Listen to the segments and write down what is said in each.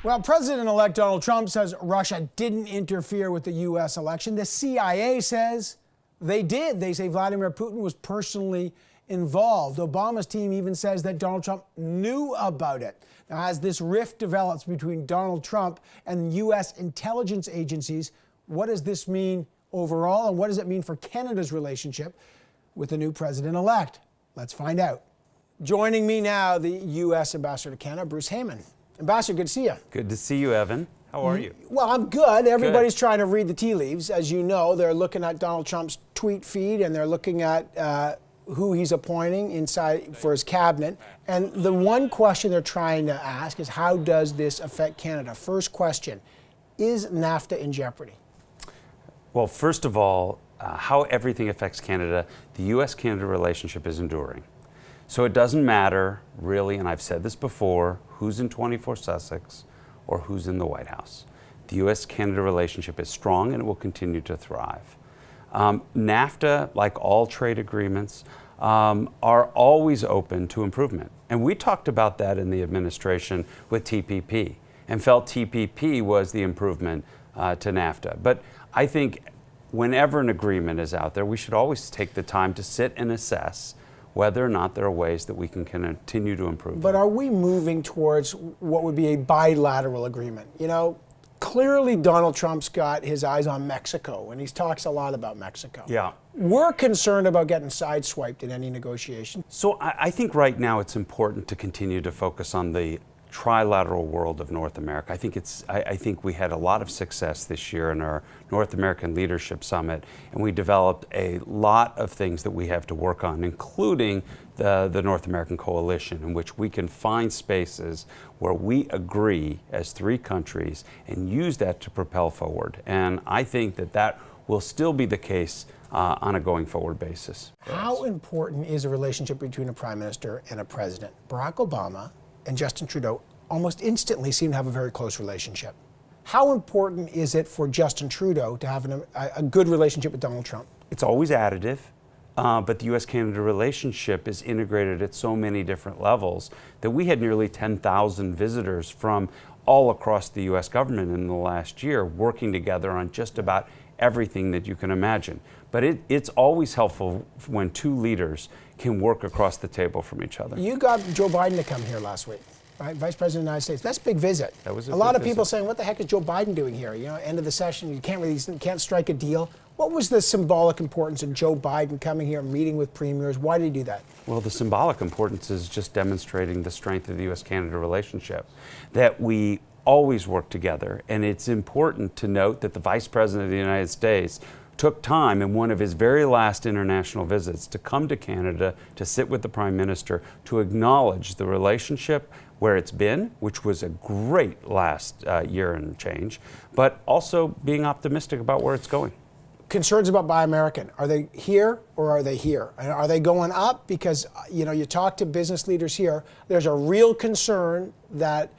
Well, President-elect Donald Trump says Russia didn't interfere with the U.S. election. The CIA says they did. They say Vladimir Putin was personally involved. Obama's team even says that Donald Trump knew about it. Now, as this rift develops between Donald Trump and U.S. intelligence agencies, what does this mean overall, and what does it mean for Canada's relationship with the new president-elect? Let's find out. Joining me now, the U.S. Ambassador to Canada, Bruce Heyman. Ambassador, good to see you. Good to see you, Evan. How are you? Well, I'm good. Everybody's trying to read the tea leaves. As you know, they're looking at Donald Trump's tweet feed, and they're looking at who he's appointing inside for his cabinet. And the one question they're trying to ask is, how does this affect Canada? First question, is NAFTA in jeopardy? Well, first of all, how everything affects Canada, the U.S.-Canada relationship is enduring. So it doesn't matter, really, and I've said this before, who's in 24 Sussex or who's in the White House. The U.S.-Canada relationship is strong and it will continue to thrive. NAFTA, like all trade agreements, are always open to improvement. And we talked about that in the administration with TPP and felt TPP was the improvement to NAFTA. But I think whenever an agreement is out there, we should always take the time to sit and assess whether or not there are ways that we can continue to improve. But are we moving towards what would be a bilateral agreement? You know, clearly Donald Trump's got his eyes on Mexico, and he talks a lot about Mexico. Yeah. We're concerned about getting sideswiped in any negotiation. So I think right now it's important to continue to focus on the trilateral world of North America. I think we had a lot of success this year in our North American Leadership Summit, and we developed a lot of things that we have to work on, including the North American Coalition, in which we can find spaces where we agree as three countries and use that to propel forward. And I think that that will still be the case on a going forward basis. How important is a relationship between a prime minister and a president? Barack Obama and Justin Trudeau almost instantly seem to have a very close relationship. How important is it for Justin Trudeau to have a good relationship with Donald Trump? It's always additive, but the U.S.-Canada relationship is integrated at so many different levels that we had nearly 10,000 visitors from all across the U.S. government in the last year working together on just about everything that you can imagine. But it's always helpful when two leaders can work across the table from each other. You got Joe Biden to come here last week, right? Vice President of the United States. That's a big visit. That was a lot of people saying, what the heck is Joe Biden doing here? You know, end of the session, you can't strike a deal. What was the symbolic importance of Joe Biden coming here, meeting with premiers? Why did he do that? Well, the symbolic importance is just demonstrating the strength of the U.S.-Canada relationship, that we always work together. And it's important to note that the Vice President of the United States took time in one of his very last international visits to come to Canada to sit with the Prime Minister to acknowledge the relationship where it's been, which was a great last year and change, but also being optimistic about where it's going. Concerns about Buy American, are they here or are they here? And are they going up? Because, you know, you talk to business leaders here, there's a real concern that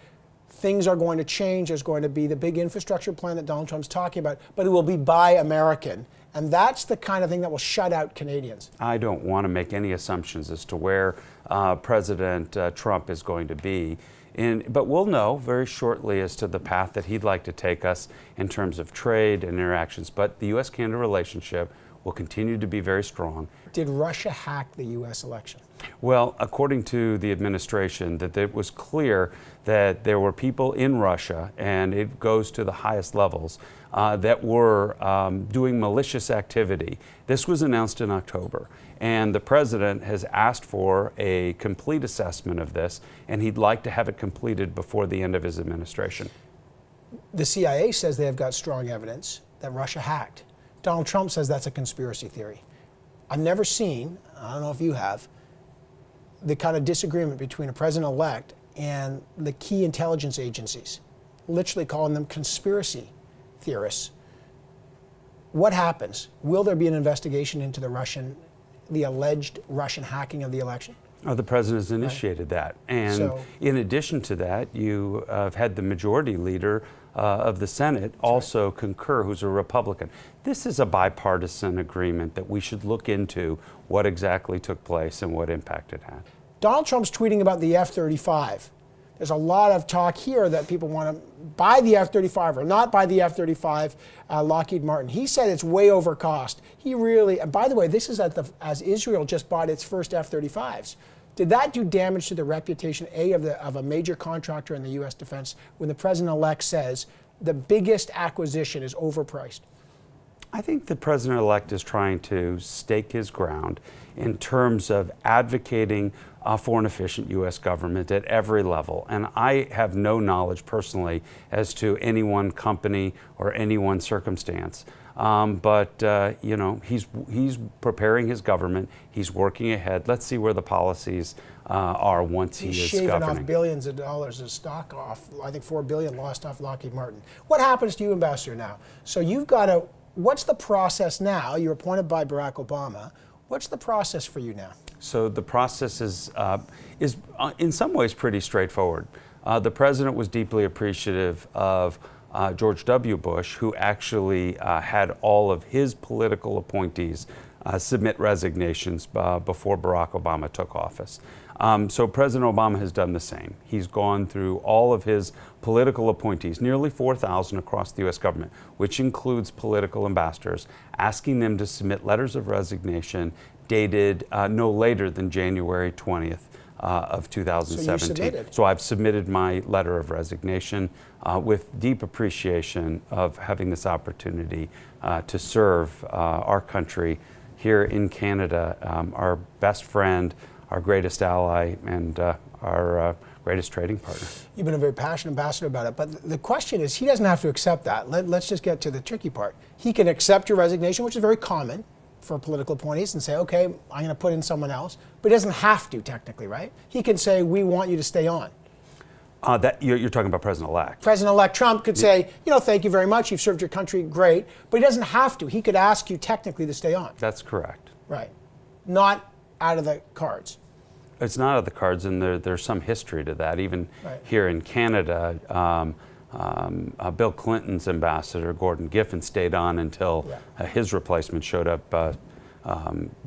things are going to change. There's going to be the big infrastructure plan that Donald Trump's talking about, but it will be Buy American. And that's the kind of thing that will shut out Canadians. I don't want to make any assumptions as to where President Trump is going to be. But we'll know very shortly as to the path that he'd like to take us in terms of trade and interactions. But the U.S.-Canada relationship will continue to be very strong. Did Russia hack the U.S. election? Well, according to the administration, that it was clear that there were people in Russia, and it goes to the highest levels, that were doing malicious activity. This was announced in October, and the president has asked for a complete assessment of this, and he'd like to have it completed before the end of his administration. The CIA says they have got strong evidence that Russia hacked. Donald Trump says that's a conspiracy theory. I've never seen, I don't know if you have, the kind of disagreement between a president-elect and the key intelligence agencies, literally calling them conspiracy theorists. What happens? Will there be an investigation into the alleged Russian hacking of the election? Oh, the president has initiated that. And in addition to that, you have had the majority leader of the Senate also concur, who's a Republican. This is a bipartisan agreement that we should look into what exactly took place and what impact it had. Donald Trump's tweeting about the F-35. There's a lot of talk here that people want to buy the F-35 or not buy the F-35. Lockheed Martin, he said it's way over cost. He really, and by the way, this is as Israel just bought its first F-35s. Did that do damage to the reputation, of a major contractor in the U.S. defense when the president-elect says the biggest acquisition is overpriced? I think the president-elect is trying to stake his ground in terms of advocating for an efficient U.S. government at every level. And I have no knowledge personally as to any one company or any one circumstance. But you know, he's preparing his government. He's working ahead. Let's see where the policies are once he is shaving governing. Off billions of dollars of stock off. I think $4 billion lost off Lockheed Martin. What happens to you, Ambassador, now? So you've got to. What's the process now? You're appointed by Barack Obama. What's the process for you now? So the process is in some ways pretty straightforward. The president was deeply appreciative of George W. Bush, who actually had all of his political appointees submit resignations before Barack Obama took office. So President Obama has done the same. He's gone through all of his political appointees, nearly 4,000 across the U.S. government, which includes political ambassadors, asking them to submit letters of resignation dated no later than January 20th of 2017. So you submitted. So I've submitted my letter of resignation with deep appreciation of having this opportunity to serve our country here in Canada, our best friend, our greatest ally, and our greatest trading partner. You've been a very passionate ambassador about it, but the question is, he doesn't have to accept that. Let's just get to the tricky part. He can accept your resignation, which is very common for political appointees, and say, okay, I'm going to put in someone else, but he doesn't have to technically, right? He can say, we want you to stay on. You're talking about President-elect. President-elect Trump could say, you know, thank you very much, you've served your country great, but he doesn't have to. He could ask you technically to stay on. That's correct. Right. Not out of the cards. It's not out of the cards, and there's some history to that. Even right. Here in Canada, Bill Clinton's ambassador, Gordon Giffen, stayed on until his replacement showed up,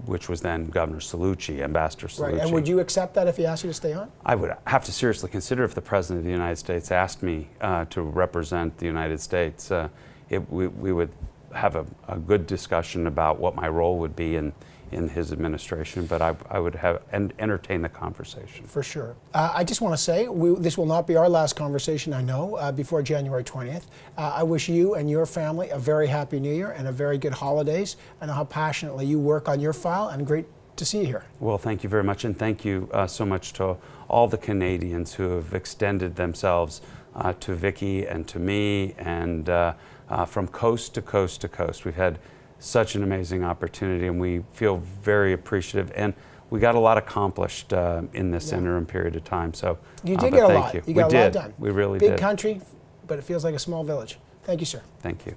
which was then Governor Cellucci, Ambassador Cellucci. Right. And would you accept that if he asked you to stay on? I would have to seriously consider if the President of the United States asked me to represent the United States. We would have a good discussion about what my role would be in his administration, but I would have entertain the conversation. For sure. I just want to say, this will not be our last conversation, I know, before January 20th. I wish you and your family a very happy New Year and a very good holidays. I know how passionately you work on your file, and great to see you here. Well, thank you very much, and thank you so much to all the Canadians who have extended themselves to Vicky and to me, and from coast to coast to coast. We've had such an amazing opportunity, and we feel very appreciative, and we got a lot accomplished in this interim period of time. So you did get a lot. You You got a lot done. We really did. Big country, but it feels like a small village. Thank you, sir. Thank you.